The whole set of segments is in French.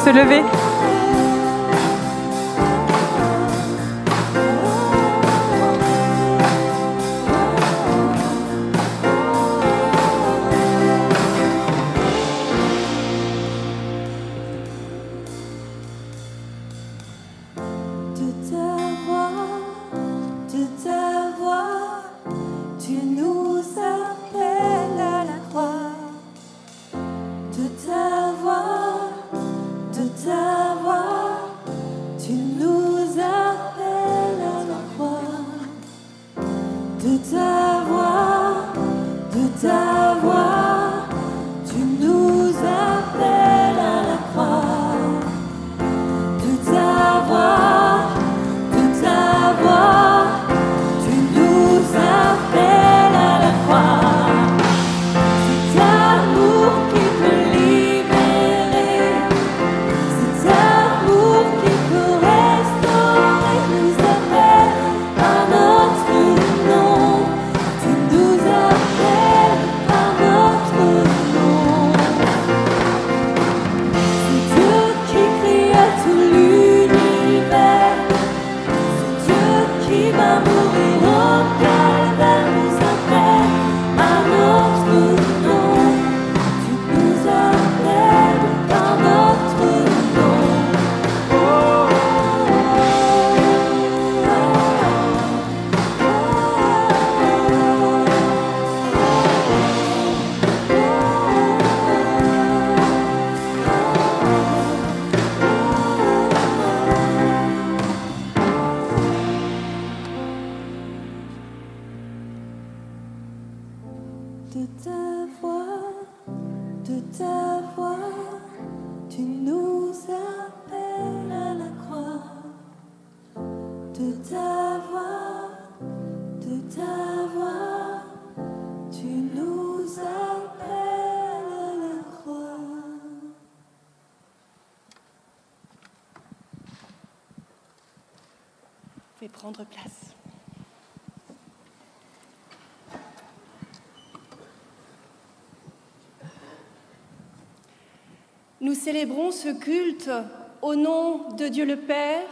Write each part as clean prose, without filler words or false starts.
se lever. Vous pouvez prendre place. Nous célébrons ce culte au nom de Dieu le Père,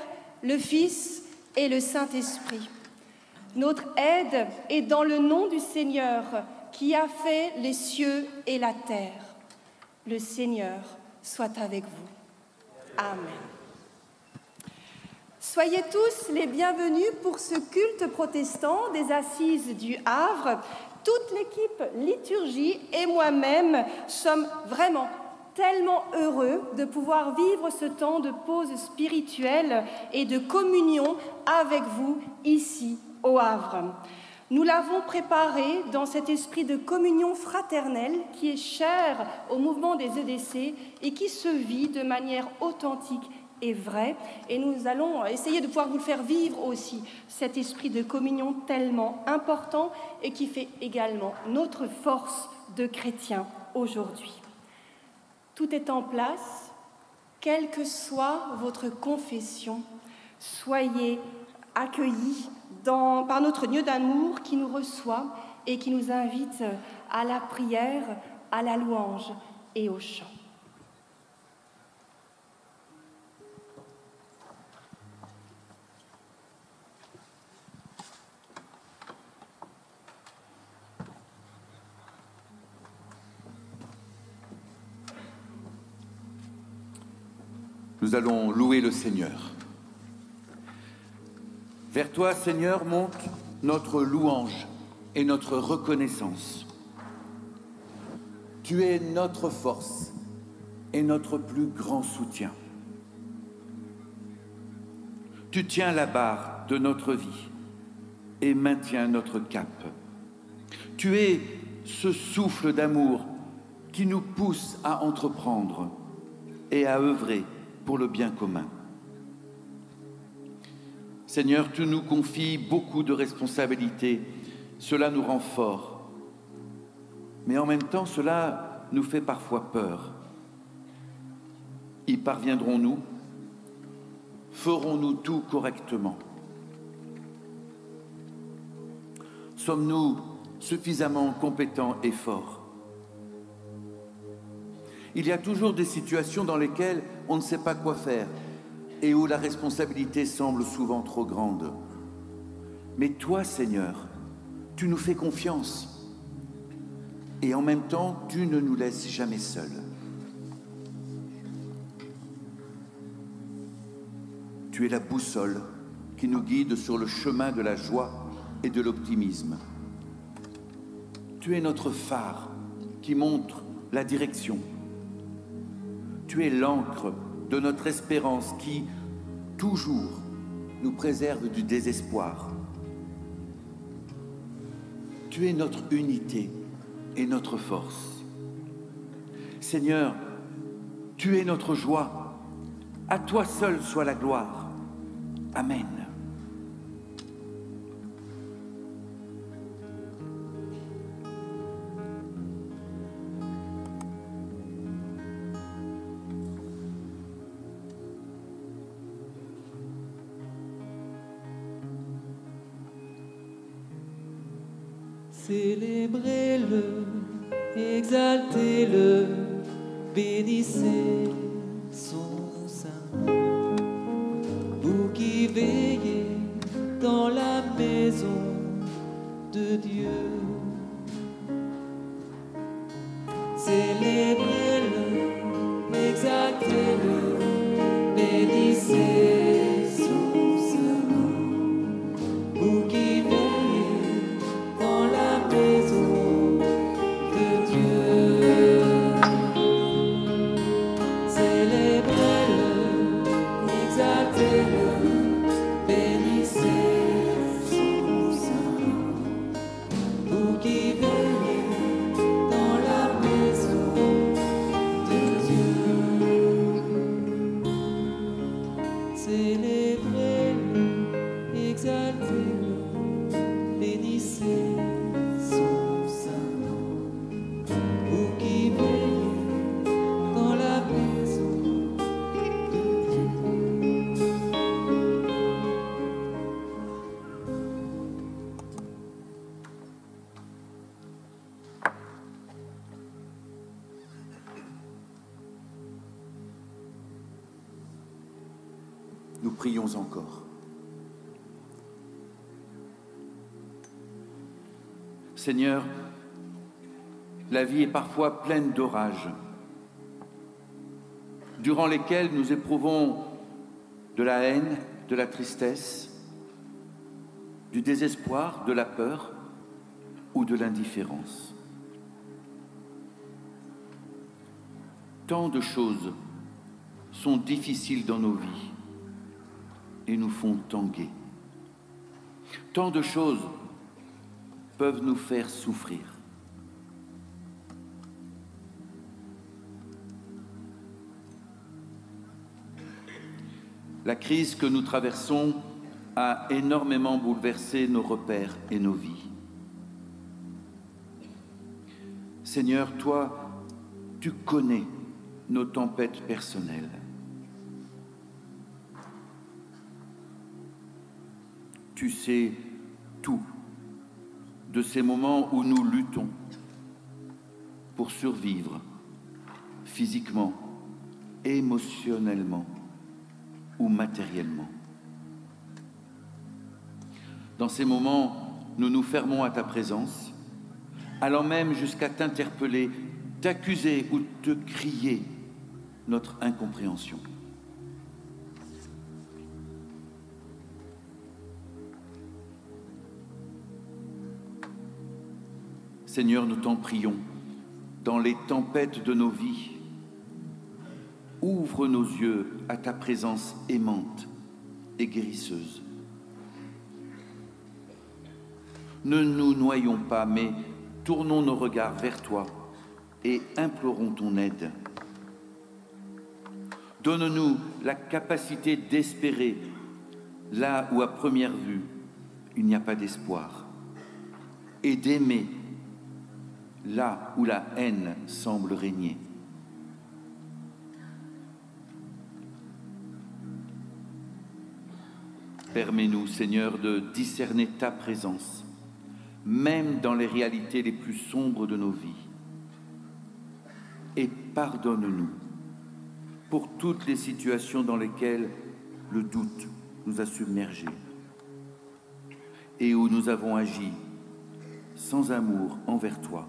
le Fils et le Saint-Esprit. Notre aide est dans le nom du Seigneur qui a fait les cieux et la terre. Le Seigneur soit avec vous. Amen. Soyez tous les bienvenus pour ce culte protestant des Assises du Havre. Toute l'équipe liturgie et moi-même sommes vraiment tellement heureux de pouvoir vivre ce temps de pause spirituelle et de communion avec vous ici au Havre. Nous l'avons préparé dans cet esprit de communion fraternelle qui est cher au mouvement des EDC et qui se vit de manière authentique et vraie. Et nous allons essayer de pouvoir vous le faire vivre aussi, cet esprit de communion tellement important et qui fait également notre force de chrétiens aujourd'hui. Tout est en place, quelle que soit votre confession, soyez accueillis par notre Dieu d'amour qui nous reçoit et qui nous invite à la prière, à la louange et au chant. Nous allons louer le Seigneur. Vers toi, Seigneur, monte notre louange et notre reconnaissance. Tu es notre force et notre plus grand soutien. Tu tiens la barre de notre vie et maintiens notre cap. Tu es ce souffle d'amour qui nous pousse à entreprendre et à œuvrer pour le bien commun. Seigneur, tu nous confies beaucoup de responsabilités. Cela nous rend forts. Mais en même temps, cela nous fait parfois peur. Y parviendrons-nous? Ferons-nous tout correctement? Sommes-nous suffisamment compétents et forts? Il y a toujours des situations dans lesquelles on ne sait pas quoi faire et où la responsabilité semble souvent trop grande. Mais toi, Seigneur, tu nous fais confiance et en même temps, tu ne nous laisses jamais seuls. Tu es la boussole qui nous guide sur le chemin de la joie et de l'optimisme. Tu es notre phare qui montre la direction. Tu es l'encre de notre espérance qui, toujours, nous préserve du désespoir. Tu es notre unité et notre force. Seigneur, tu es notre joie. À toi seul soit la gloire. Amen. Célébrez-le, exaltez-le, bénissez son sein. Vous qui veillez dans la maison de Dieu, célébrez-le, exaltez-le, bénissez son sein. Vous qui veillez dans la maison de Dieu, célébrez-le, exaltez-le, bénissez son sein. Vous qui veillez dans la maison de Dieu, célébrez-le, exaltez-le, bénissez son sein. Vous qui veillez dans la maison de Dieu. Nous prions encore. Seigneur, la vie est parfois pleine d'orages, durant lesquels nous éprouvons de la haine, de la tristesse, du désespoir, de la peur ou de l'indifférence. Tant de choses sont difficiles dans nos vies et nous font tanguer. Tant de choses peuvent nous faire souffrir. La crise que nous traversons a énormément bouleversé nos repères et nos vies. Seigneur, toi, tu connais nos tempêtes personnelles. Tu sais tout de ces moments où nous luttons pour survivre physiquement, émotionnellement ou matériellement. Dans ces moments, nous nous fermons à ta présence, allant même jusqu'à t'interpeller, t'accuser ou te crier notre incompréhension. Seigneur, nous t'en prions, dans les tempêtes de nos vies, ouvre nos yeux à ta présence aimante et guérisseuse. Ne nous noyons pas, mais tournons nos regards vers toi et implorons ton aide. Donne-nous la capacité d'espérer là où à première vue il n'y a pas d'espoir et d'aimer là où la haine semble régner. Permets-nous, Seigneur, de discerner ta présence, même dans les réalités les plus sombres de nos vies. Et pardonne-nous pour toutes les situations dans lesquelles le doute nous a submergés et où nous avons agi sans amour envers toi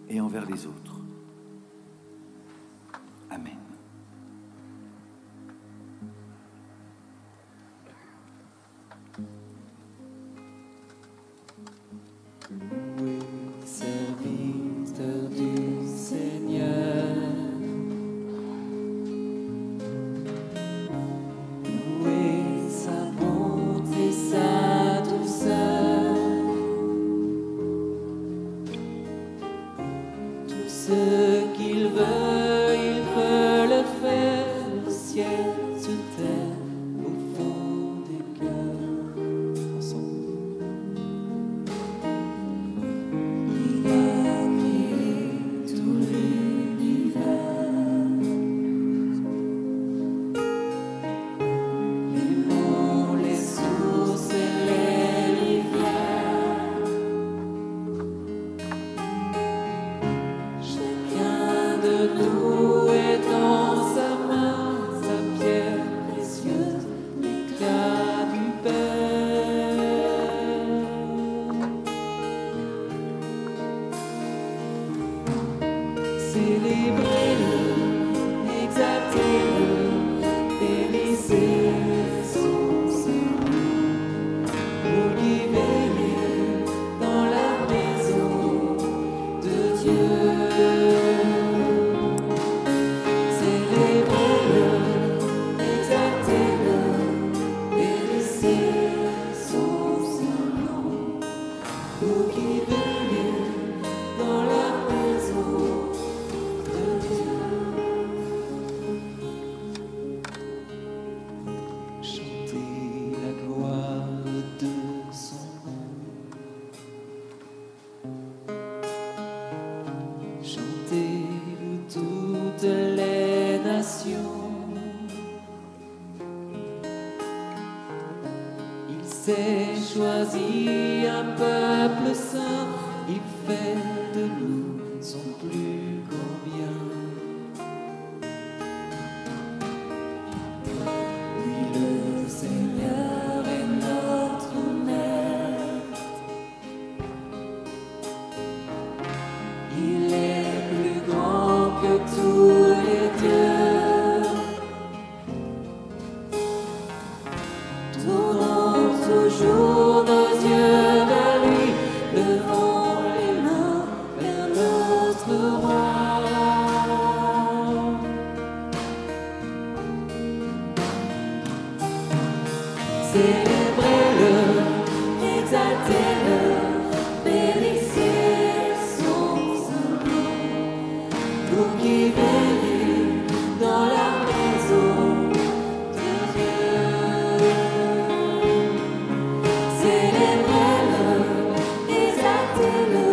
et envers les autres. Amen. Loué, serviteur du Seigneur, loué sa bonté, sa douceur, tout ce qu'il veut, il peut le faire, au ciel, sur terre, au fond des cœurs. Ensemble. Il a créé tout l'univers, les monts, les sources et les rivières. Chacun de nous est dans sa main, sa pierre précieuse, l'éclat du Père. Célébrez-le, exaltez-le, bénissez son Saint-Nom. Vous qui veillez dans la maison de Dieu. Célébrez-le, exaltez-le, bénissez son Saint-Nom. Vous qui veillez dans la maison de Dieu. Chantez la gloire de son nom. Chantez-le toutes les nations. Il s'est choisi un peuple saint, il fait de nous son plus grand bien. Oui, le Seigneur est notre maître, il est plus grand que tous les dieux. Tournons toujours nos yeux vers lui, levons les mains vers notre roi. Célébrez-le, exaltez-le, bénissez son Saint-Nom. Vous qui veillez dans la maison de Dieu. Célébrez-le, exaltez-le,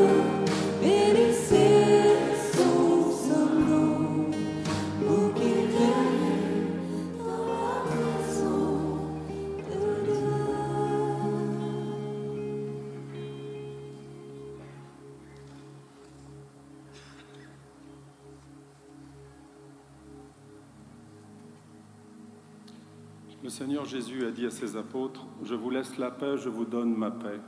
bénissez son Saint-Nom. Vous qui veillez dans la maison de Dieu. Le Seigneur Jésus a dit à ses apôtres, « Je vous laisse la paix, je vous donne ma paix. »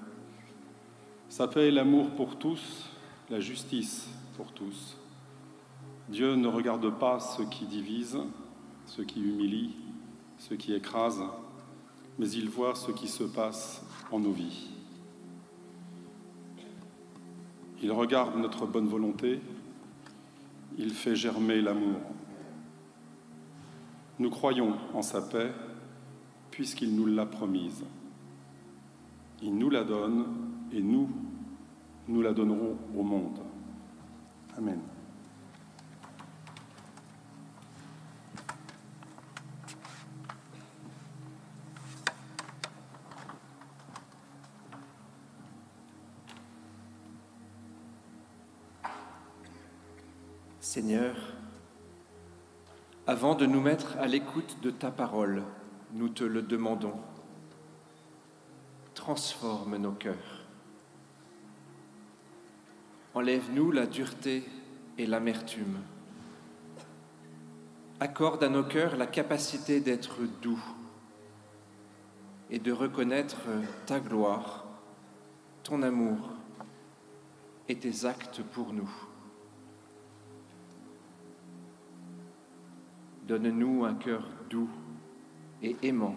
Sa paix est l'amour pour tous, la justice pour tous. Dieu ne regarde pas ce qui divise, ce qui humilie, ce qui écrase, mais il voit ce qui se passe en nos vies. Il regarde notre bonne volonté, il fait germer l'amour. Nous croyons en sa paix, puisqu'il nous l'a promise. Il nous la donne et nous la donnerons au monde. Amen. Seigneur, avant de nous mettre à l'écoute de ta parole, nous te le demandons. Transforme nos cœurs. Enlève-nous la dureté et l'amertume. accorde à nos cœurs la capacité d'être doux et de reconnaître ta gloire, ton amour et tes actes pour nous. Donne-nous un cœur doux et aimant,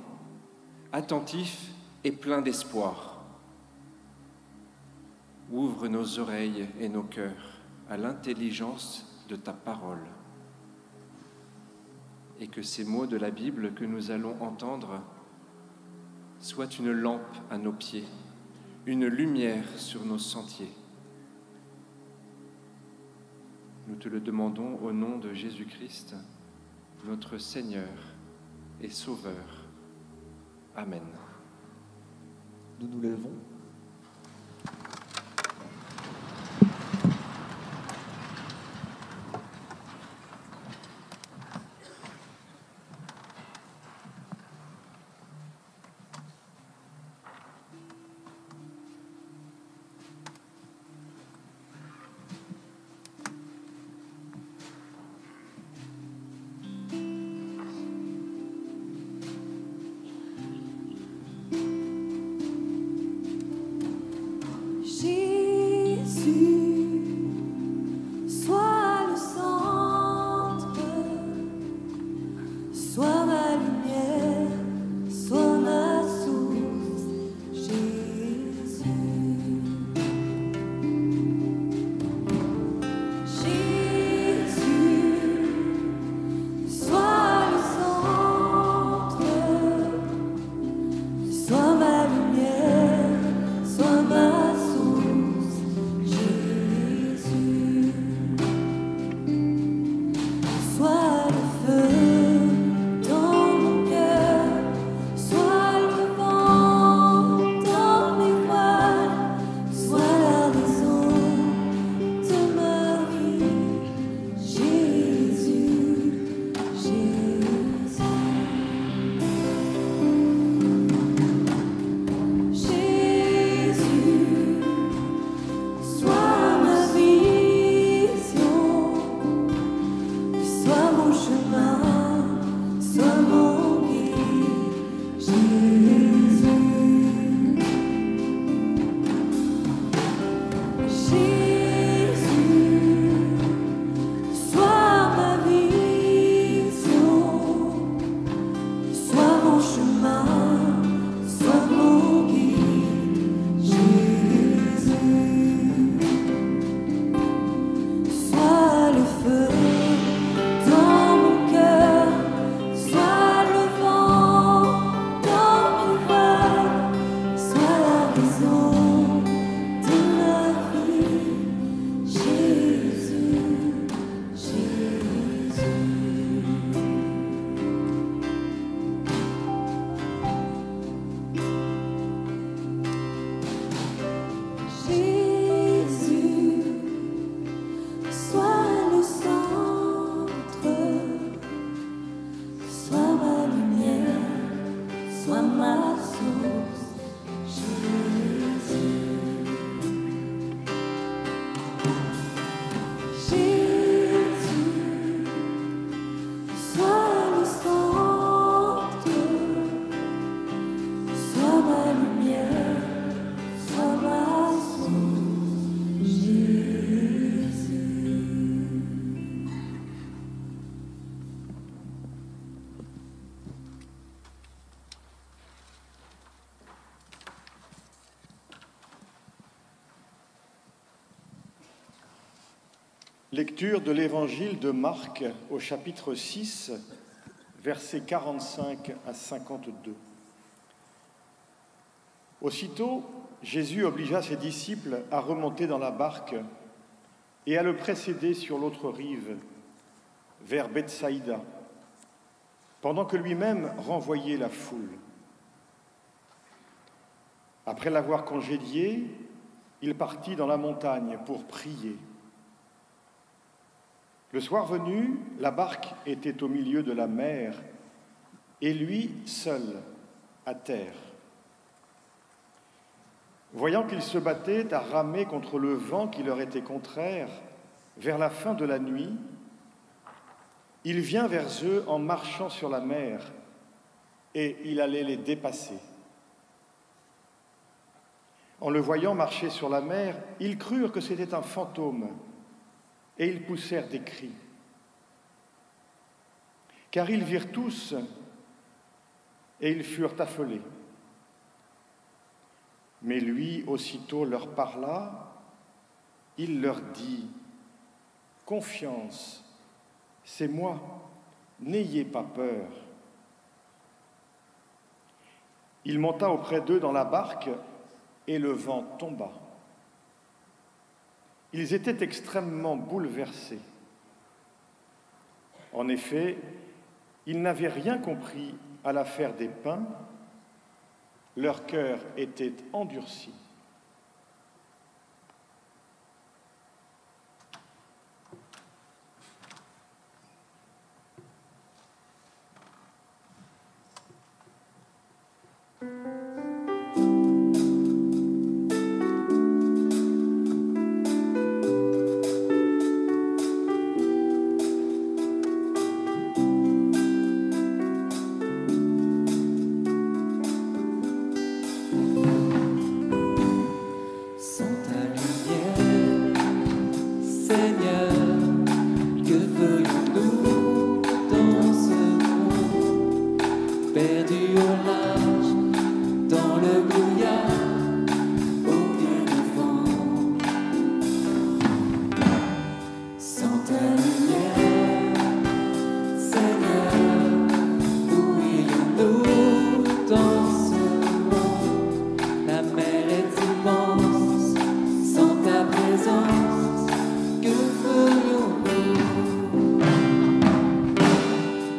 attentif et plein d'espoir. Ouvre nos oreilles et nos cœurs à l'intelligence de ta parole, et que ces mots de la Bible que nous allons entendre soient une lampe à nos pieds, une lumière sur nos sentiers. Nous te le demandons au nom de Jésus-Christ, notre Seigneur et Sauveur. Amen. Nous nous levons. Lecture de l'Évangile de Marc au chapitre 6, versets 45 à 52. Aussitôt, Jésus obligea ses disciples à remonter dans la barque et à le précéder sur l'autre rive, vers Bethsaïda, pendant que lui-même renvoyait la foule. Après l'avoir congédié, il partit dans la montagne pour prier. Le soir venu, la barque était au milieu de la mer et lui seul à terre. Voyant qu'ils se battaient à ramer contre le vent qui leur était contraire, vers la fin de la nuit, Il vient vers eux en marchant sur la mer, et il allait les dépasser. En le voyant marcher sur la mer, ils crurent que c'était un fantôme, et ils poussèrent des cris. Car ils virent tous, et ils furent affolés. Mais lui, aussitôt, leur parla, il leur dit, « Confiance, c'est moi, n'ayez pas peur. » Il monta auprès d'eux dans la barque, et le vent tomba. Ils étaient extrêmement bouleversés. En effet, ils n'avaient rien compris à l'affaire des pains. Leur cœur était endurci.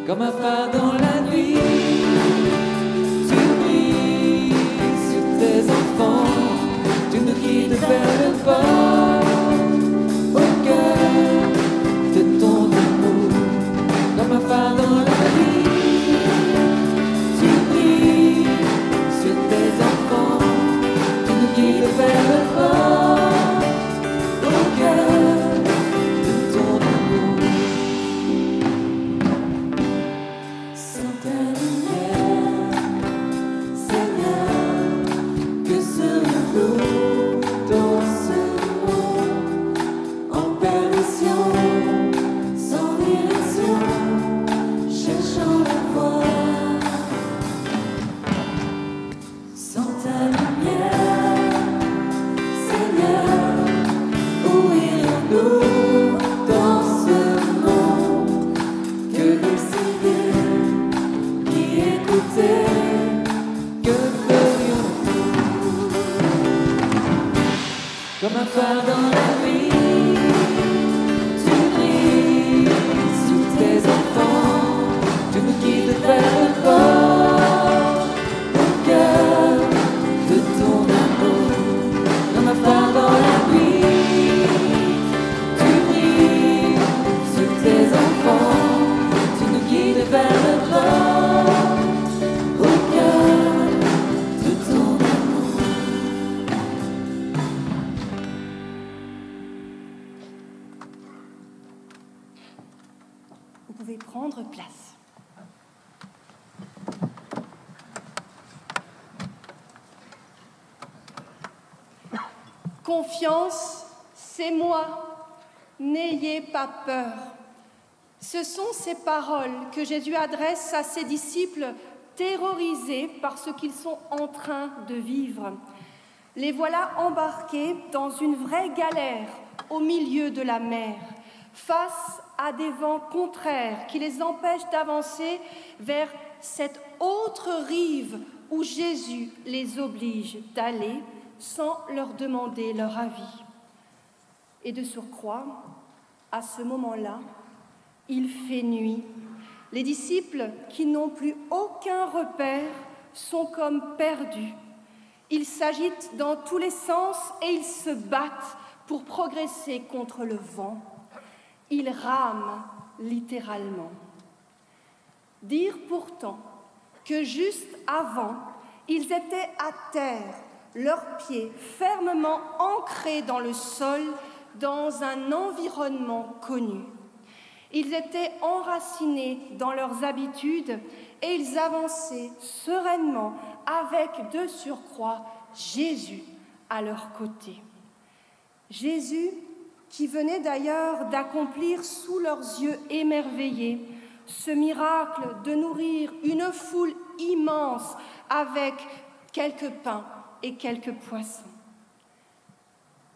Comme un phare dans la nuit, tu brilles sur tes enfants, tu nous guides vers le port, au cœur de ton amour. Comme un phare dans la nuit, tu brilles sur tes enfants, tu nous guides vers le port, au cœur de ton amour. Comme un phare dans la nuit, tu brilles sur tes enfants, tu nous guides vers le port, au cœur de ton amour. Comme un phare dans la nuit, tu brilles sur tes enfants, tu nous guides vers le port, au cœur de ton amour. Vous pouvez prendre place. Confiance, c'est moi, n'ayez pas peur. Ce sont ces paroles que Jésus adresse à ses disciples terrorisés par ce qu'ils sont en train de vivre. Les voilà embarqués dans une vraie galère au milieu de la mer, face à des vents contraires qui les empêchent d'avancer vers cette autre rive où Jésus les oblige d'aller sans leur demander leur avis. Et de surcroît, à ce moment-là, il fait nuit. Les disciples, qui n'ont plus aucun repère, sont comme perdus. Ils s'agitent dans tous les sens et ils se battent pour progresser contre le vent. Ils rament littéralement. Dire pourtant que juste avant, ils étaient à terre, leurs pieds fermement ancrés dans le sol, dans un environnement connu. Ils étaient enracinés dans leurs habitudes et ils avançaient sereinement avec de surcroît Jésus à leur côté. Jésus, qui venait d'ailleurs d'accomplir sous leurs yeux émerveillés ce miracle de nourrir une foule immense avec quelques pains et quelques poissons.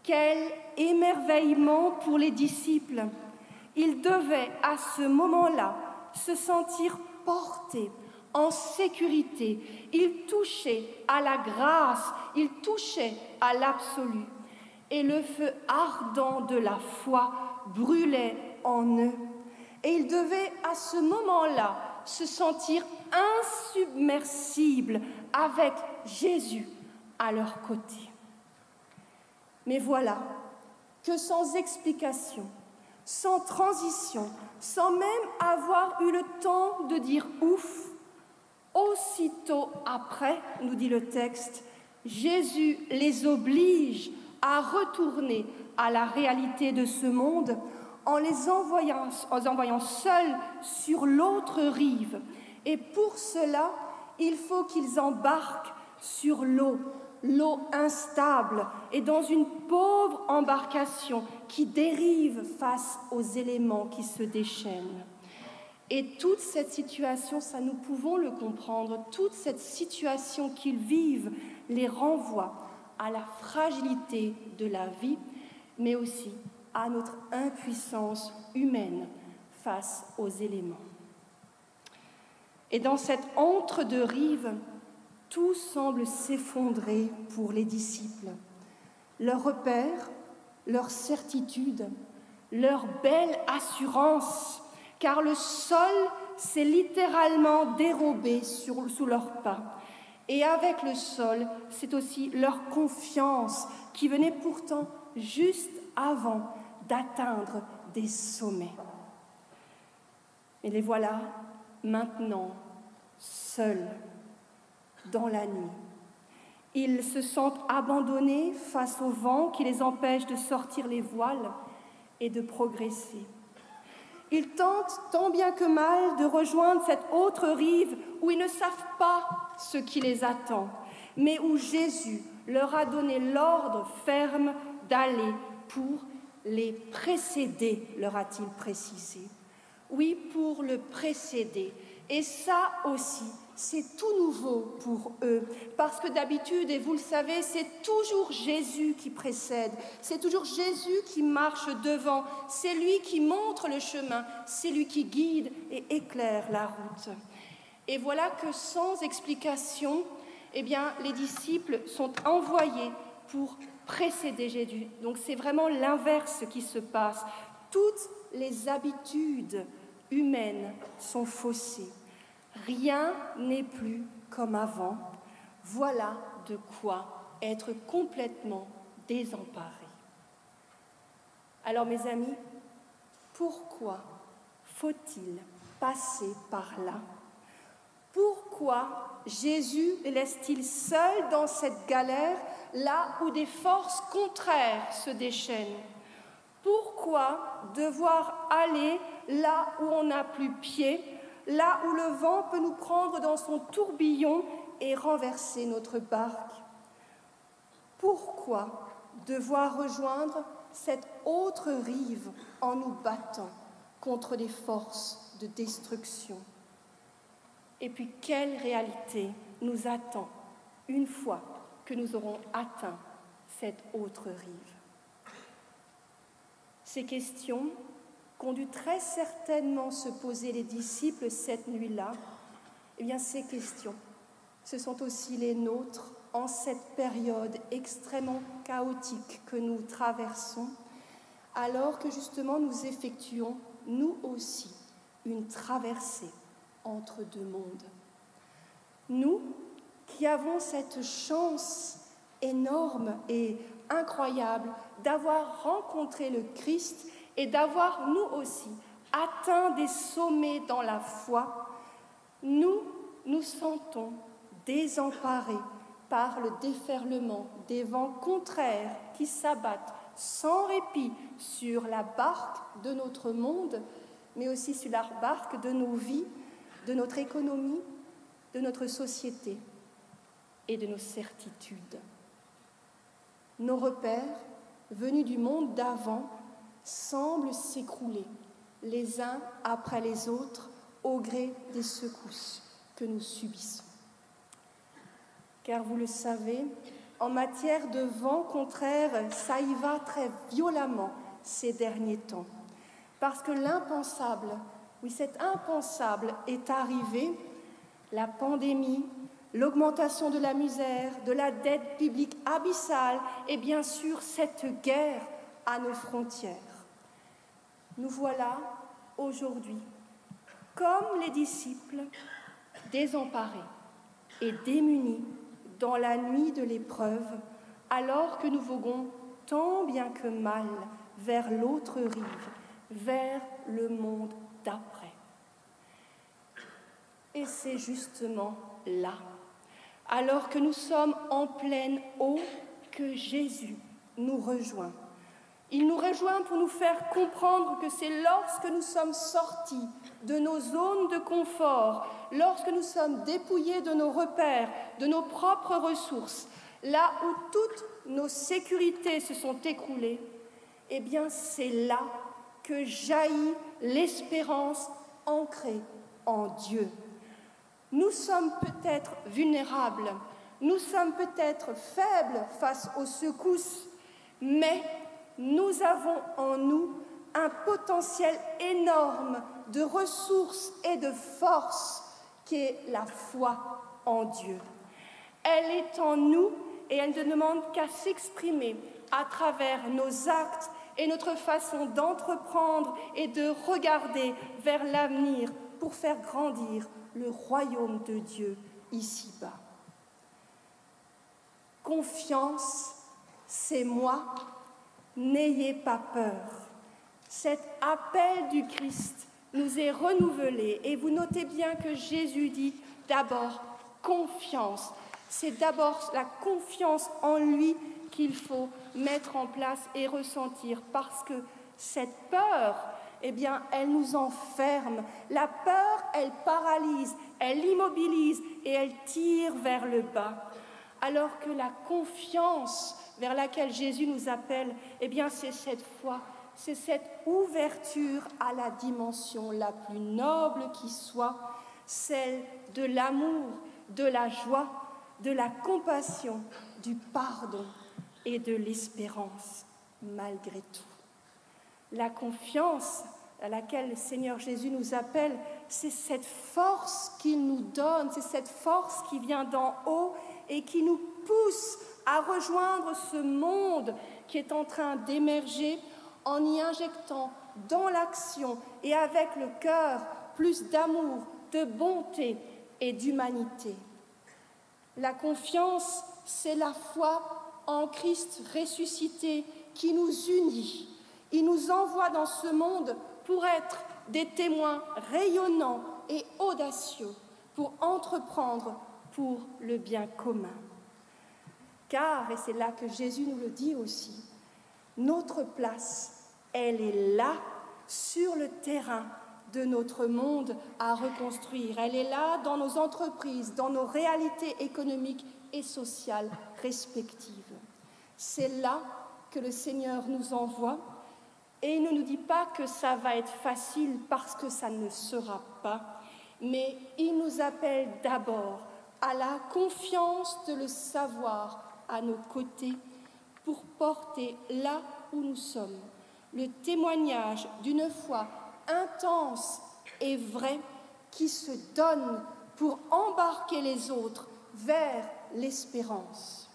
Quel émerveillement pour les disciples! Ils devaient à ce moment-là se sentir portés en sécurité. Ils touchaient à la grâce, ils touchaient à l'absolu. Et le feu ardent de la foi brûlait en eux. Et ils devaient à ce moment-là se sentir insubmersibles avec Jésus à leur côté. Mais voilà que sans explication, sans transition, sans même avoir eu le temps de dire ouf, aussitôt après, nous dit le texte, Jésus les oblige à retourner à la réalité de ce monde en les envoyant seuls sur l'autre rive. Et pour cela, il faut qu'ils embarquent sur l'eau instable et dans une pauvre embarcation qui dérive face aux éléments qui se déchaînent. Et toute cette situation, ça nous pouvons le comprendre, toute cette situation qu'ils vivent les renvoie à la fragilité de la vie, mais aussi à notre impuissance humaine face aux éléments. Et dans cette entre-deux-rives, tout semble s'effondrer pour les disciples. Leurs repères, leur certitude, leur belle assurance, car le sol s'est littéralement dérobé sous leurs pas. Et avec le sol, c'est aussi leur confiance qui venait pourtant juste avant d'atteindre des sommets. Et les voilà maintenant seuls dans la nuit. Ils se sentent abandonnés face au vent qui les empêche de sortir les voiles et de progresser. Ils tentent tant bien que mal de rejoindre cette autre rive où ils ne savent pas ce qui les attend, mais où Jésus leur a donné l'ordre ferme d'aller pour les précéder, leur a-t-il précisé. Oui, pour le précéder. Et ça aussi, c'est tout nouveau pour eux, parce que d'habitude, et vous le savez, c'est toujours Jésus qui précède, c'est toujours Jésus qui marche devant, c'est lui qui montre le chemin, c'est lui qui guide et éclaire la route. Et voilà que sans explication, eh bien, les disciples sont envoyés pour précéder Jésus. Donc c'est vraiment l'inverse qui se passe. Toutes les habitudes humaines sont faussées. Rien n'est plus comme avant. Voilà de quoi être complètement désemparé. Alors mes amis, pourquoi faut-il passer par là? Pourquoi Jésus les laisse-t-il seuls dans cette galère, là où des forces contraires se déchaînent? Pourquoi devoir aller là où on n'a plus pied, là où le vent peut nous prendre dans son tourbillon et renverser notre barque? Pourquoi devoir rejoindre cette autre rive en nous battant contre des forces de destruction? Et puis, quelle réalité nous attend une fois que nous aurons atteint cette autre rive? Ces questions qu'ont dû très certainement se poser les disciples cette nuit-là, eh bien, ces questions, ce sont aussi les nôtres en cette période extrêmement chaotique que nous traversons, alors que justement nous effectuons, nous aussi, une traversée entre deux mondes. Nous qui avons cette chance énorme et incroyable d'avoir rencontré le Christ et d'avoir nous aussi atteint des sommets dans la foi, nous nous sentons désemparés par le déferlement des vents contraires qui s'abattent sans répit sur la barque de notre monde, mais aussi sur la barque de nos vies, de notre économie, de notre société et de nos certitudes. Nos repères, venus du monde d'avant, semblent s'écrouler, les uns après les autres, au gré des secousses que nous subissons. Car vous le savez, en matière de vent contraire, ça y va très violemment ces derniers temps. Parce que l'impensable, oui, cet impensable est arrivé, la pandémie, l'augmentation de la misère, de la dette publique abyssale et bien sûr cette guerre à nos frontières. Nous voilà aujourd'hui, comme les disciples, désemparés et démunis dans la nuit de l'épreuve, alors que nous voguons tant bien que mal vers l'autre rive, vers le monde d'après. Et c'est justement là, alors que nous sommes en pleine eau, que Jésus nous rejoint. Il nous rejoint pour nous faire comprendre que c'est lorsque nous sommes sortis de nos zones de confort, lorsque nous sommes dépouillés de nos repères, de nos propres ressources, là où toutes nos sécurités se sont écroulées, eh bien c'est là que jaillit l'espérance ancrée en Dieu. Nous sommes peut-être vulnérables, nous sommes peut-être faibles face aux secousses, mais nous avons en nous un potentiel énorme de ressources et de force qui est la foi en Dieu. Elle est en nous et elle ne demande qu'à s'exprimer à travers nos actes et notre façon d'entreprendre et de regarder vers l'avenir pour faire grandir le royaume de Dieu ici-bas. Confiance, c'est moi. N'ayez pas peur. Cet appel du Christ nous est renouvelé et vous notez bien que Jésus dit d'abord confiance. C'est d'abord la confiance en lui qu'il faut mettre en place et ressentir parce que cette peur, eh bien, elle nous enferme. La peur, elle paralyse, elle immobilise et elle tire vers le bas. Alors que la confiance vers laquelle Jésus nous appelle, eh bien, c'est cette foi, c'est cette ouverture à la dimension la plus noble qui soit, celle de l'amour, de la joie, de la compassion, du pardon et de l'espérance, malgré tout. La confiance à laquelle le Seigneur Jésus nous appelle, c'est cette force qu'il nous donne, c'est cette force qui vient d'en haut et qui nous pousse à rejoindre ce monde qui est en train d'émerger en y injectant dans l'action et avec le cœur plus d'amour, de bonté et d'humanité. La confiance, c'est la foi en Christ ressuscité qui nous unit. Il nous envoie dans ce monde pour être des témoins rayonnants et audacieux, pour entreprendre pour le bien commun. Car, et c'est là que Jésus nous le dit aussi, notre place, elle est là, sur le terrain de notre monde à reconstruire. Elle est là dans nos entreprises, dans nos réalités économiques et sociales respectives. C'est là que le Seigneur nous envoie et il ne nous dit pas que ça va être facile parce que ça ne sera pas, mais il nous appelle d'abord à la confiance de le savoir à nos côtés pour porter là où nous sommes le témoignage d'une foi intense et vraie qui se donne pour embarquer les autres vers l'espérance.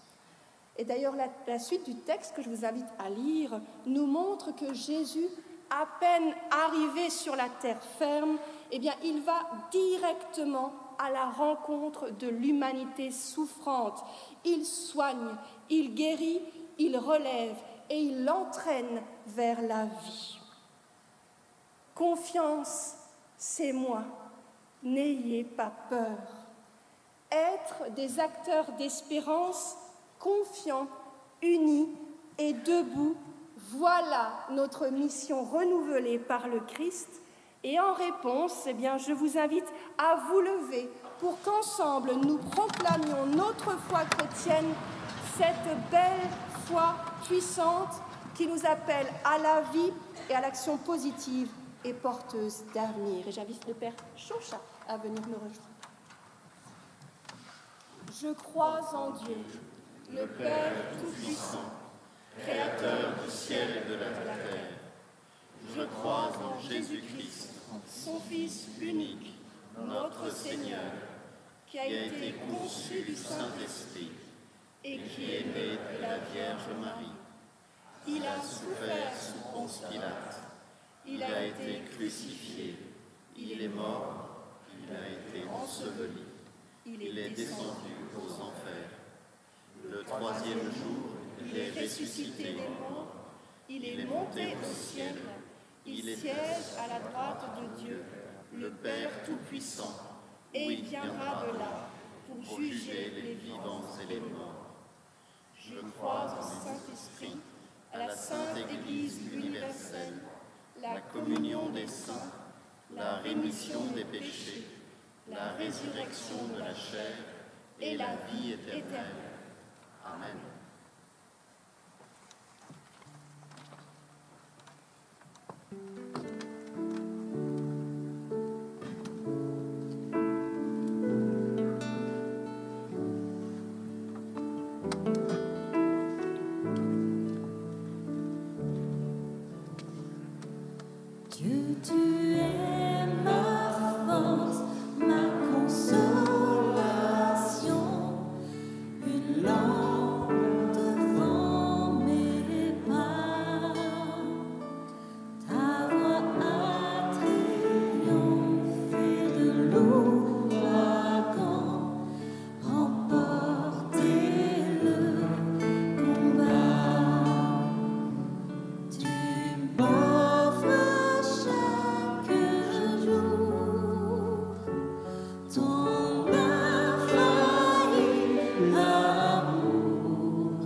Et d'ailleurs, la suite du texte que je vous invite à lire nous montre que Jésus, à peine arrivé sur la terre ferme, eh bien, il va directement à la rencontre de l'humanité souffrante. Il soigne, il guérit, il relève et il l'entraîne vers la vie. Confiance, c'est moi. N'ayez pas peur. Être des acteurs d'espérance, confiants, unis et debout, voilà notre mission renouvelée par le Christ Et en réponse, eh bien, je vous invite à vous lever pour qu'ensemble nous proclamions notre foi chrétienne, cette belle foi puissante qui nous appelle à la vie et à l'action positive et porteuse d'avenir. Et j'invite le Père Chauchat à venir me rejoindre. Je crois en Dieu, le Père Tout-Puissant, Créateur du ciel et de la terre. Je crois en Jésus-Christ, son Fils unique, notre Seigneur, qui a été conçu du Saint-Esprit et qui est né de la Vierge Marie. Il a souffert sous Ponce Pilate, il a été crucifié, il est mort, il a été enseveli, il est descendu aux enfers. Le troisième jour, il est ressuscité des morts, il est monté au ciel, il siège à la droite de Dieu, le Père Tout-Puissant, et il viendra de là pour juger les vivants et les morts. Je crois au Saint-Esprit, à la Sainte Église universelle, la communion des saints, la rémission des péchés, la résurrection de la chair et la vie éternelle. Amen. Dieu, tu es ma force, ma consolation, une lampe devant mes pas. Ta voix a triomphé de l'ouragan, remporté le combat. Tu m'offres chaque jour ton infaillible amour,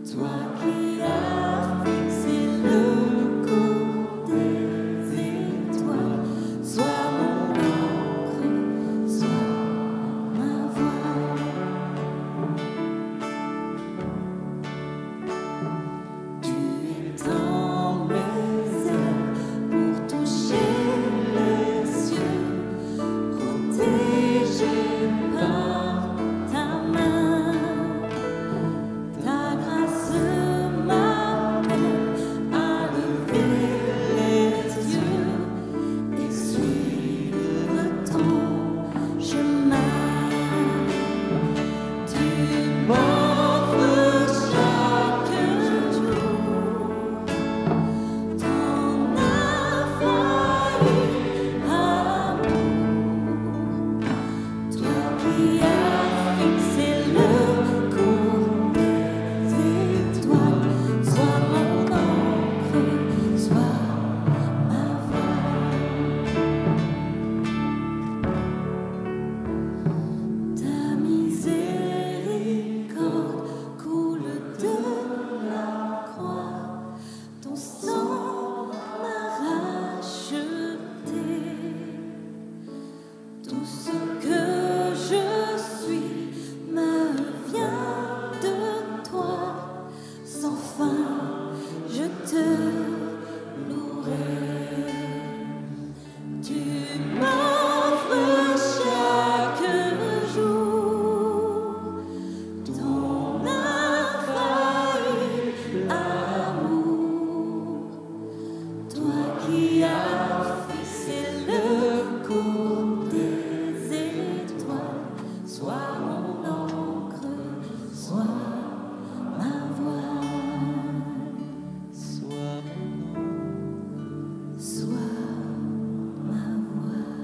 toi qui as fixé le cours des étoiles. Sois mon encre, sois ma voile. Tu étends mes ailes pour toucher les cieux, protégé par ta main. Ta grâce m'appelle à lever les yeux et suivre ton chemin. Tu m'offres chaque jour ton infaillible amour, toi qui as fixé le cours des étoiles. Sois mon encre, sois ma voile. Ta miséricorde coule de la croix, ton sang m'a racheté. Tout ce que je suis me vient de toi, sans fin je te louerai. Tu m'offres chaque jour ton infaillible amour, toi qui as fixé le cours des étoiles. Sois mon encre, sois ma voile. Sois mon encre, sois ma voile.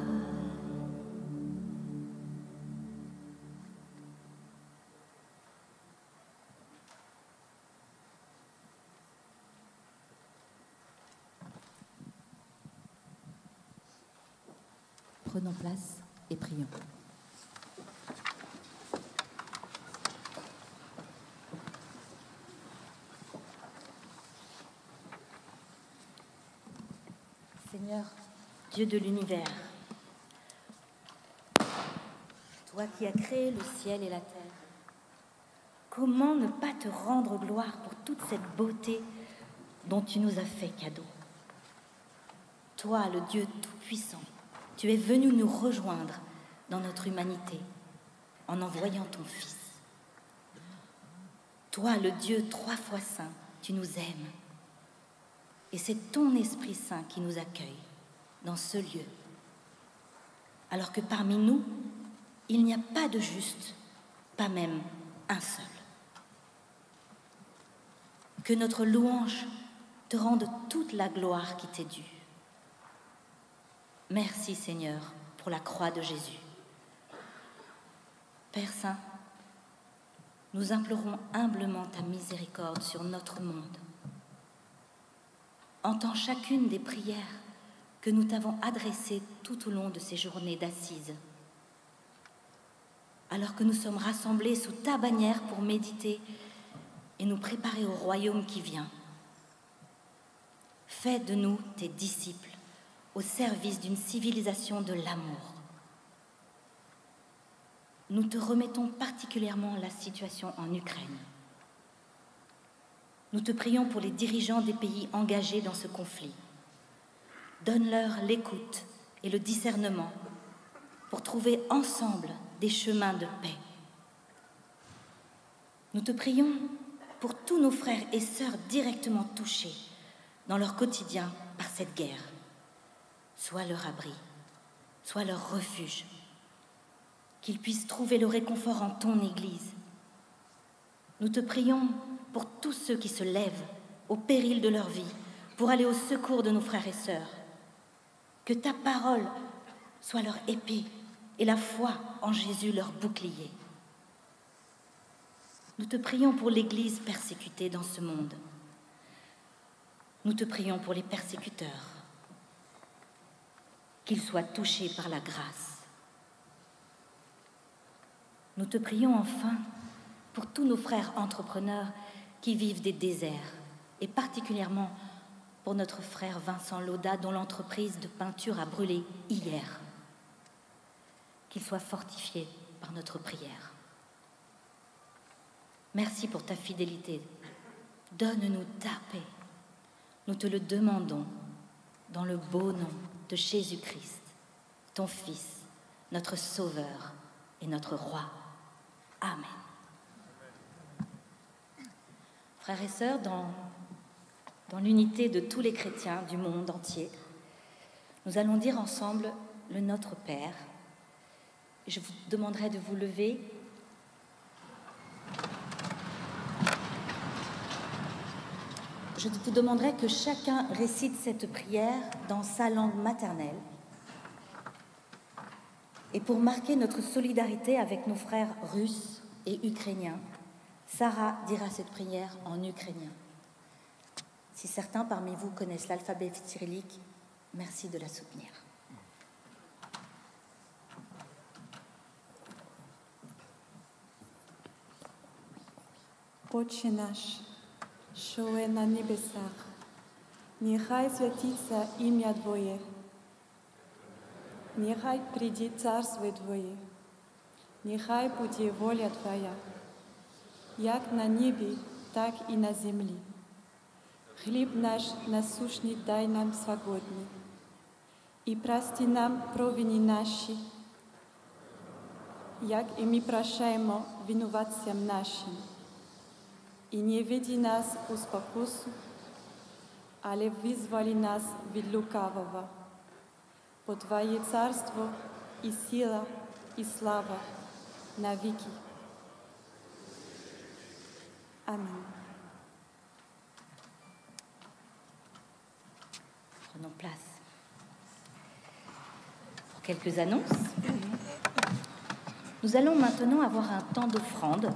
Prenons place et prions. Seigneur, Dieu de l'univers, toi qui as créé le ciel et la terre, comment ne pas te rendre gloire pour toute cette beauté dont tu nous as fait cadeau? Toi, le Dieu tout-puissant, tu es venu nous rejoindre dans notre humanité en envoyant ton Fils. Toi, le Dieu 3 fois saint, tu nous aimes. Et c'est ton Esprit Saint qui nous accueille dans ce lieu. Alors que parmi nous, il n'y a pas de juste, pas même un seul. Que notre louange te rende toute la gloire qui t'est due. Merci Seigneur pour la croix de Jésus. Père Saint, nous implorons humblement ta miséricorde sur notre monde. Entends chacune des prières que nous t'avons adressées tout au long de ces journées d'assises. Alors que nous sommes rassemblés sous ta bannière pour méditer et nous préparer au royaume qui vient. Fais de nous tes disciples au service d'une civilisation de l'amour. Nous te remettons particulièrement la situation en Ukraine. Nous te prions pour les dirigeants des pays engagés dans ce conflit. Donne-leur l'écoute et le discernement pour trouver ensemble des chemins de paix. Nous te prions pour tous nos frères et sœurs directement touchés dans leur quotidien par cette guerre. Sois leur abri, sois leur refuge, qu'ils puissent trouver le réconfort en ton Église. Nous te prions pour tous ceux qui se lèvent au péril de leur vie pour aller au secours de nos frères et sœurs. Que ta parole soit leur épée et la foi en Jésus leur bouclier. Nous te prions pour l'Église persécutée dans ce monde. Nous te prions pour les persécuteurs, qu'ils soient touchés par la grâce. Nous te prions enfin pour tous nos frères entrepreneurs qui vivent des déserts, et particulièrement pour notre frère Vincent Lauda, dont l'entreprise de peinture a brûlé hier. Qu'il soit fortifié par notre prière. Merci pour ta fidélité. Donne-nous ta paix. Nous te le demandons dans le beau nom de Jésus-Christ, ton Fils, notre Sauveur et notre Roi. Amen. Frères et sœurs, dans l'unité de tous les chrétiens du monde entier, nous allons dire ensemble le Notre Père. Je vous demanderai de vous lever. Je vous demanderai que chacun récite cette prière dans sa langue maternelle. Et pour marquer notre solidarité avec nos frères russes et ukrainiens, Sarah dira cette prière en ukrainien. Si certains parmi vous connaissent l'alphabet cyrillique, merci de la soutenir. Отче наш, що є на небесах, нехай святиться ім'я Твоє, нехай прийде царство Твоє, нехай буде воля Твоя, як на небі, так і на землі. Хліб наш насущний дай нам сьогодні, і прости нам провини наші, як і ми прощаємо винуватцям нашим. І не веди нас у спокусу, але визволи нас від лукавого. Бо Твоє царство і сила, і слава навіки. Amen. Prenons place. Pour quelques annonces, nous allons maintenant avoir un temps d'offrande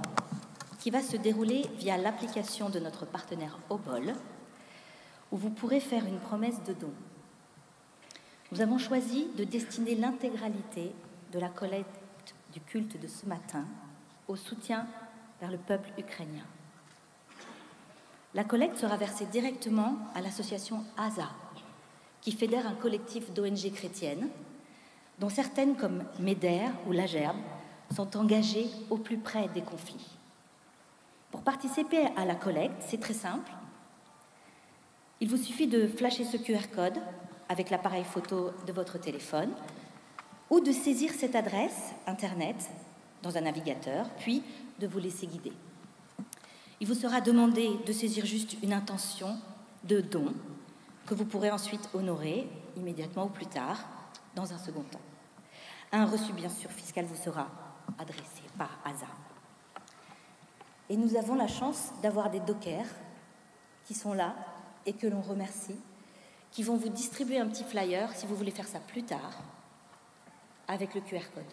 qui va se dérouler via l'application de notre partenaire Obol, où vous pourrez faire une promesse de don. Nous avons choisi de destiner l'intégralité de la collecte du culte de ce matin au soutien vers le peuple ukrainien. La collecte sera versée directement à l'association ASA, qui fédère un collectif d'ONG chrétiennes, dont certaines, comme MEDER ou La Gerbe, sont engagées au plus près des conflits. Pour participer à la collecte, c'est très simple. Il vous suffit de flasher ce QR code avec l'appareil photo de votre téléphone ou de saisir cette adresse Internet dans un navigateur, puis de vous laisser guider. Il vous sera demandé de saisir juste une intention de don que vous pourrez ensuite honorer immédiatement ou plus tard, dans un second temps. Un reçu, bien sûr, fiscal vous sera adressé par ASA. Et nous avons la chance d'avoir des dockers qui sont là et que l'on remercie, qui vont vous distribuer un petit flyer, si vous voulez faire ça plus tard, avec le QR code.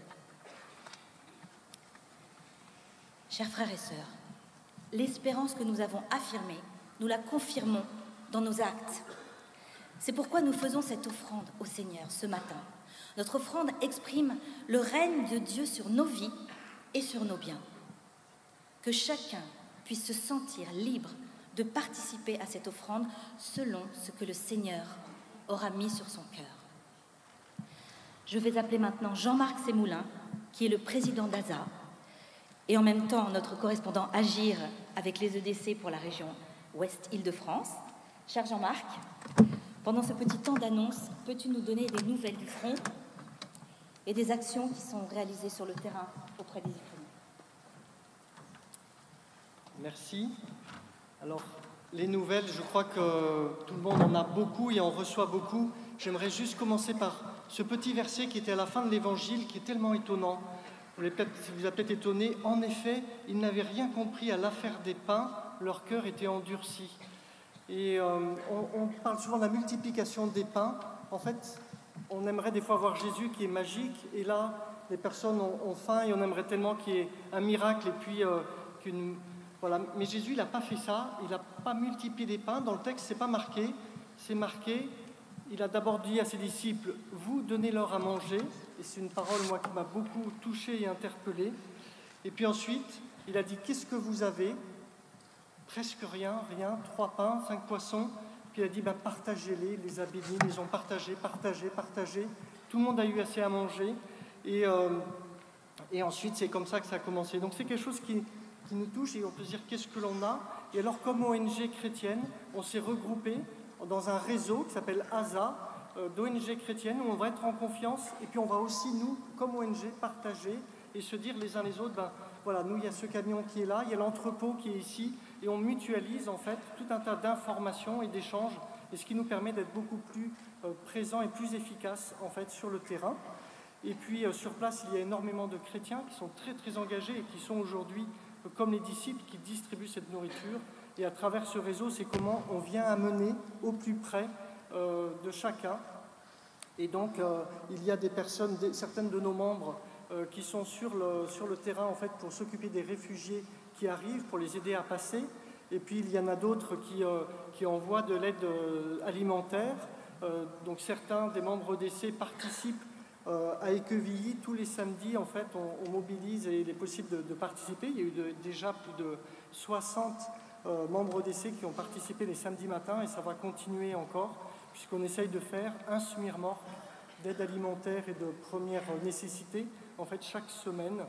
Chers frères et sœurs, l'espérance que nous avons affirmée, nous la confirmons dans nos actes. C'est pourquoi nous faisons cette offrande au Seigneur ce matin. Notre offrande exprime le règne de Dieu sur nos vies et sur nos biens. Que chacun puisse se sentir libre de participer à cette offrande selon ce que le Seigneur aura mis sur son cœur. Je vais appeler maintenant Jean-Marc Sémoulin, qui est le président d'ASA, et en même temps notre correspondant Agir avec les EDC pour la région Ouest-Île-de-France. Cher Jean-Marc, pendant ce petit temps d'annonce, peux-tu nous donner des nouvelles du front et des actions qui sont réalisées sur le terrain auprès des Ukrainiens? Merci. Alors, les nouvelles, je crois que tout le monde en a beaucoup et en reçoit beaucoup. J'aimerais juste commencer par ce petit verset qui était à la fin de l'Évangile, qui est tellement étonnant. Vous avez peut-être étonné. En effet, ils n'avaient rien compris à l'affaire des pains, leur cœur était endurci. Et on parle souvent de la multiplication des pains. En fait, on aimerait des fois voir Jésus qui est magique, et là, les personnes ont faim et on aimerait tellement qu'il y ait un miracle et puis voilà. Mais Jésus, il n'a pas fait ça, il n'a pas multiplié les pains. Dans le texte, c'est pas marqué, c'est marqué. Il a d'abord dit à ses disciples, vous donnez-leur à manger. Et c'est une parole, moi, qui m'a beaucoup touché et interpellé. Et puis ensuite, il a dit, qu'est-ce que vous avez? Presque rien, 3 pains, 5 poissons. Puis il a dit, partagez-les, les a bénis, ils ont partagé. Tout le monde a eu assez à manger. Et ensuite, c'est comme ça que ça a commencé. Donc c'est quelque chose qui nous touche et on peut se dire, qu'est-ce que l'on a? Et alors, comme ONG chrétienne, on s'est regroupé dans un réseau qui s'appelle ASA, d'ONG chrétiennes, où on va être en confiance. Et puis on va aussi, nous, comme ONG, partager et se dire les uns les autres, voilà, nous, il y a ce camion qui est là, il y a l'entrepôt qui est ici, et on mutualise en fait tout un tas d'informations et d'échanges, et ce qui nous permet d'être beaucoup plus présents et plus efficaces en fait sur le terrain. Et puis sur place, il y a énormément de chrétiens qui sont très très engagés et qui sont aujourd'hui comme les disciples qui distribuent cette nourriture. Et à travers ce réseau, c'est comment on vient amener au plus près de chacun. Et donc, il y a des personnes, certaines de nos membres qui sont sur le terrain en fait pour s'occuper des réfugiés qui arrivent, pour les aider à passer. Et puis il y en a d'autres qui envoient de l'aide alimentaire. Donc certains des membres d'EDC participent à Équevilly. Tous les samedis, en fait, on mobilise et il est possible de participer. Il y a eu déjà plus de 60 membres d'EDC qui ont participé les samedis matins et ça va continuer encore, puisqu'on essaye de faire un semi-remorque d'aide alimentaire et de première nécessité, en fait, chaque semaine.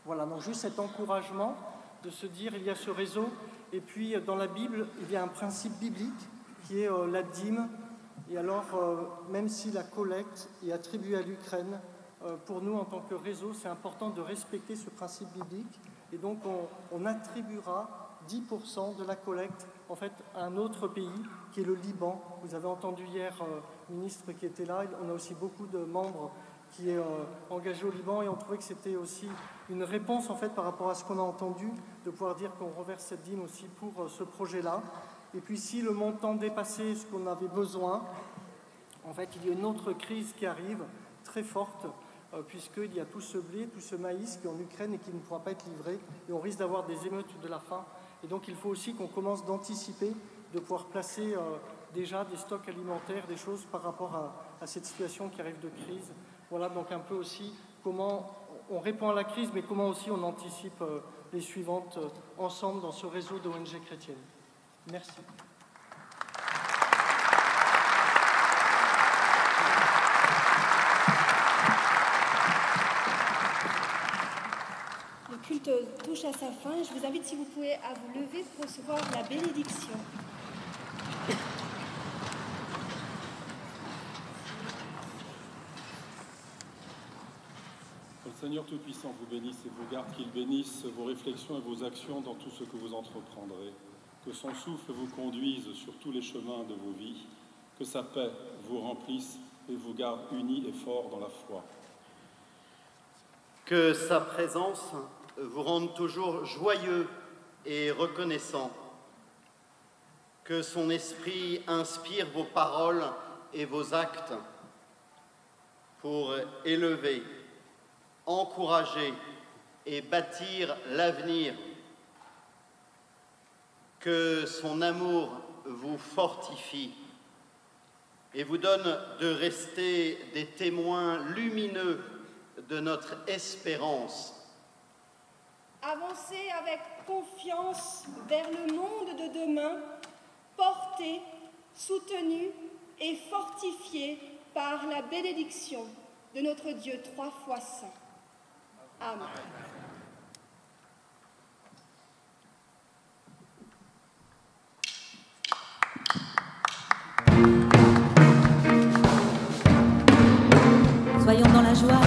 Voilà, donc juste cet encouragement de se dire, il y a ce réseau, et puis dans la Bible, il y a un principe biblique qui est la dîme. Et alors, même si la collecte est attribuée à l'Ukraine, pour nous, en tant que réseau, c'est important de respecter ce principe biblique. Et donc, on attribuera 10% de la collecte, en fait, à un autre pays, qui est le Liban. Vous avez entendu hier le ministre qui était là. On a aussi beaucoup de membres qui est engagé au Liban, et on trouvait que c'était aussi une réponse, en fait, par rapport à ce qu'on a entendu, de pouvoir dire qu'on reverse cette dîme aussi pour ce projet-là. Et puis si le montant dépassait ce qu'on avait besoin, en fait, il y a une autre crise qui arrive, très forte, puisqu'il y a tout ce blé, tout ce maïs qui est en Ukraine et qui ne pourra pas être livré, et on risque d'avoir des émeutes de la faim. Et donc il faut aussi qu'on commence d'anticiper, de pouvoir placer déjà des stocks alimentaires, des choses par rapport à cette situation qui arrive de crise. Voilà donc un peu aussi comment on répond à la crise, mais comment aussi on anticipe les suivantes ensemble dans ce réseau d'ONG chrétiennes. Merci. touche à sa fin. Je vous invite, si vous pouvez, à vous lever pour recevoir la bénédiction. Que le Seigneur Tout-Puissant vous bénisse et vous garde, qu'il bénisse vos réflexions et vos actions dans tout ce que vous entreprendrez. Que son souffle vous conduise sur tous les chemins de vos vies. Que sa paix vous remplisse et vous garde unis et forts dans la foi. Que sa présence vous rende toujours joyeux et reconnaissant. Que son esprit inspire vos paroles et vos actes pour élever, encourager et bâtir l'avenir. Que son amour vous fortifie et vous donne de rester des témoins lumineux de notre espérance. Avancez avec confiance vers le monde de demain, portés, soutenus et fortifiés par la bénédiction de notre Dieu 3 fois saint. Amen. Soyons dans la joie.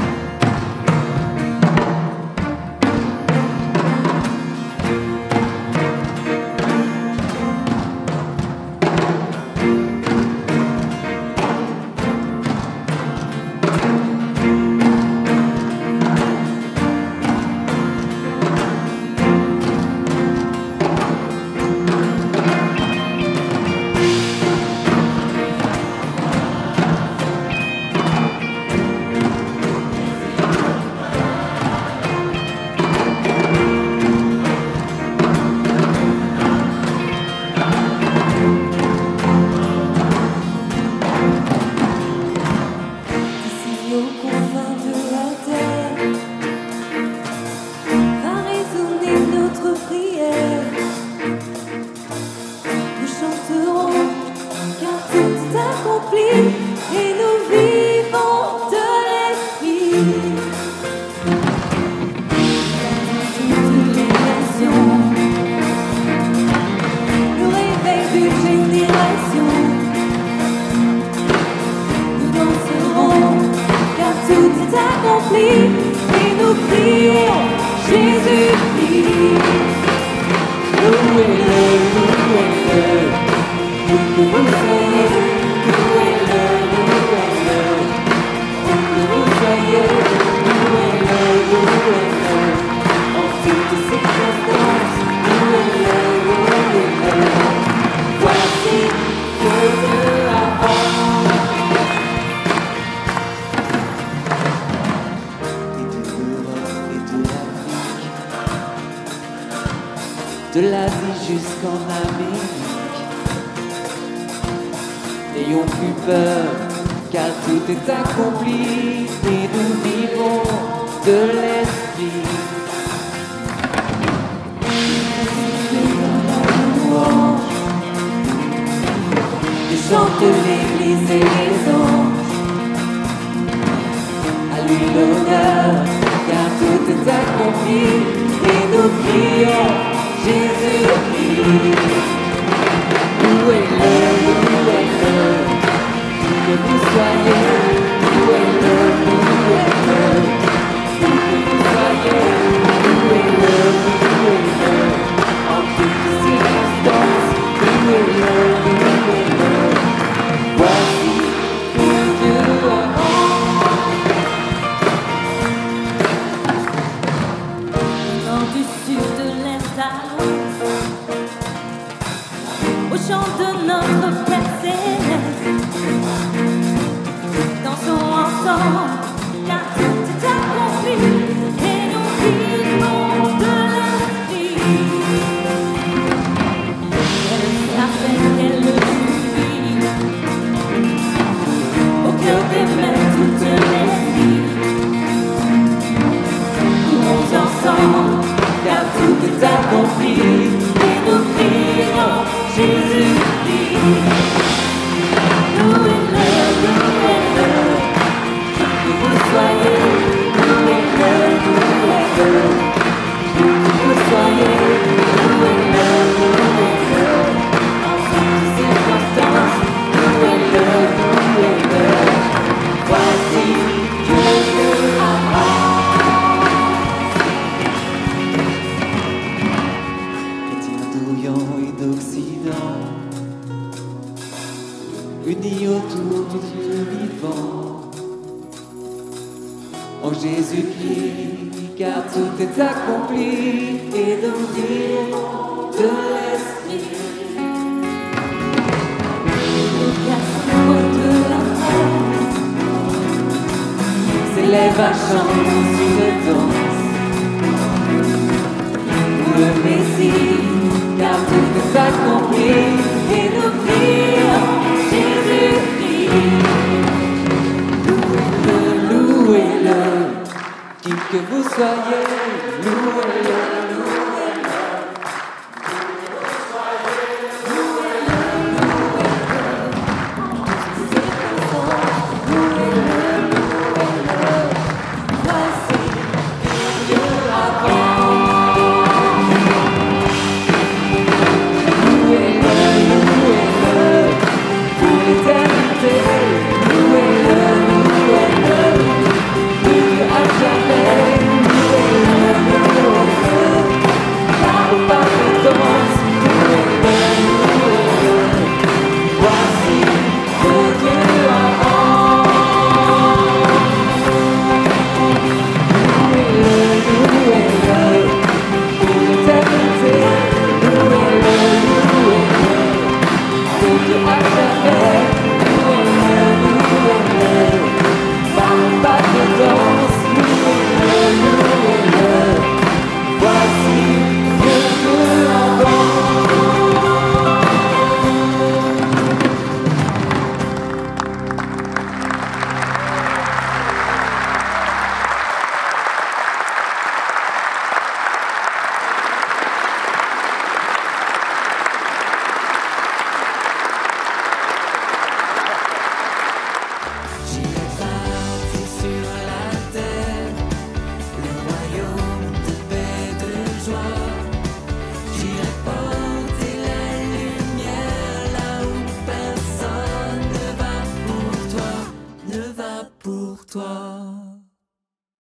De l'Asie jusqu'en Amérique. N'ayons plus peur, car tout est accompli et nous vivons de l'esprit. Et chante l'église et les anges. À lui l'honneur, car tout est accompli et nous prions Jésus-Christ. Où est-le, que vous soyez, où est-le, que vous soyez, où est-le, en toutes circonstances, où est-le, voici que Dieu a en Jésus-Christ, car tout est accompli et d'ouvrir de l'esprit. Le casque de la France s'élève à chant une danse pour le Messie, car tout est accompli et d'ouvrir en Jésus-Christ. Louez-le, qui que vous soyez, louez-le. Bye.